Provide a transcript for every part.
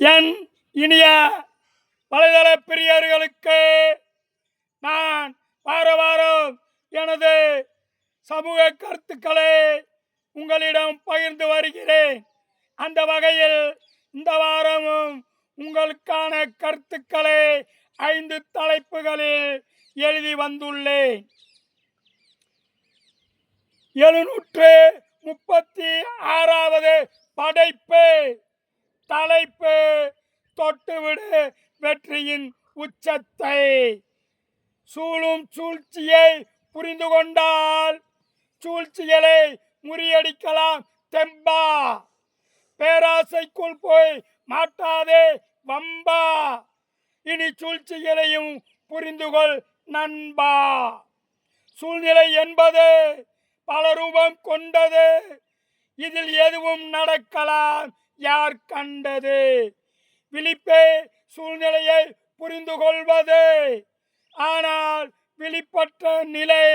என் இனிய வலைதள பிரியர்களுக்கு நான் வாரம் எனது சமூக கருத்துக்களை உங்களிடம் பகிர்ந்து வருகிறேன். அந்த வகையில் இந்த வாரமும் உங்களுக்கான கருத்துக்களை 5 தலைப்புகளில் எழுதி வந்துள்ளேன். 736வது படைப்பு. தலைப்பு: தொட்டுவிடு வெற்றியின் உச்சத்தை. சூழும் சூழ்ச்சியை புரிந்து கொண்டால் சூழ்ச்சிகளை முறியடிக்கலாம் தெம்பா. பேராசைக்குள் போய் மாட்டாதே வம்பா. இனி சூழ்ச்சிகளையும் புரிந்துகொள் நண்பா. சூழ்நிலை என்பது பல ரூபம் கொண்டது. இதில் எதுவும் நடக்கலாம் யார் கண்டது. விழிப்பே சூழ்நிலையை புரிந்து கொள்வது. ஆனால் விழிப்பற்ற நிலை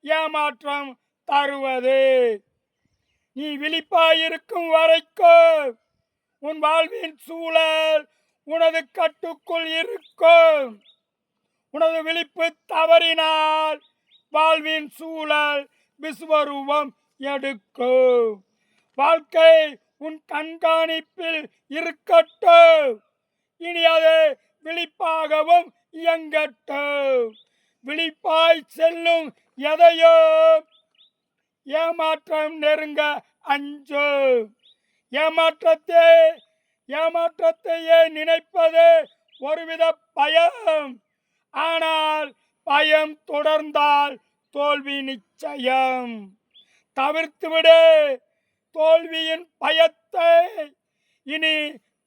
ஏமாற்றம் தருவது. நீ விழிப்பாயிருக்கும் வரைக்கும் உன் வாழ்வின் சூழல் உனது கட்டுக்குள் இருக்கும். உனது விழிப்பு தவறினால் வாழ்வின் சூழல் விஸ்வரூபம் எடுக்கும். வாழ்க்கை உன் கண்காணிப்பில் இருக்கட்டும். இனி அது விழிப்பாகவும் இயங்கட்டும். விழிப்பாய் செல்லும் எதையோ ஏமாற்றம் நெருங்க அஞ்சும். ஏமாற்றத்தையே நினைப்பது ஒருவித பயம். ஆனால் பயம் தொடர்ந்தால் தோல்வி நிச்சயம். தவிர்த்துவிடு தோல்வியின் பயத்தை. இனி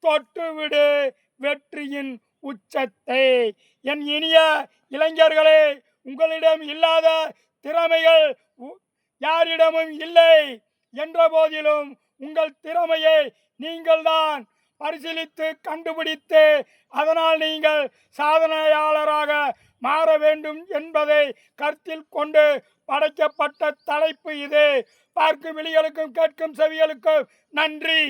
தொட்டுவிடு வெற்றியின் உச்சத்தை. என் இனிய இளைஞர்களே, உங்களிடம் இல்லாத திறமைகள் யாரிடமும் இல்லை என்ற போதிலும் உங்கள் திறமையை நீங்கள்தான் பரிசீலித்து கண்டுபிடித்து அதனால் நீங்கள் சாதனையாளராக மாற வேண்டும் என்பதை கருத்தில் கொண்டு படைக்கப்பட்ட தலைப்பு இது. பார்க்கும் விழிகளுக்கும் கேட்கும் செவிகளுக்கும் நன்றி.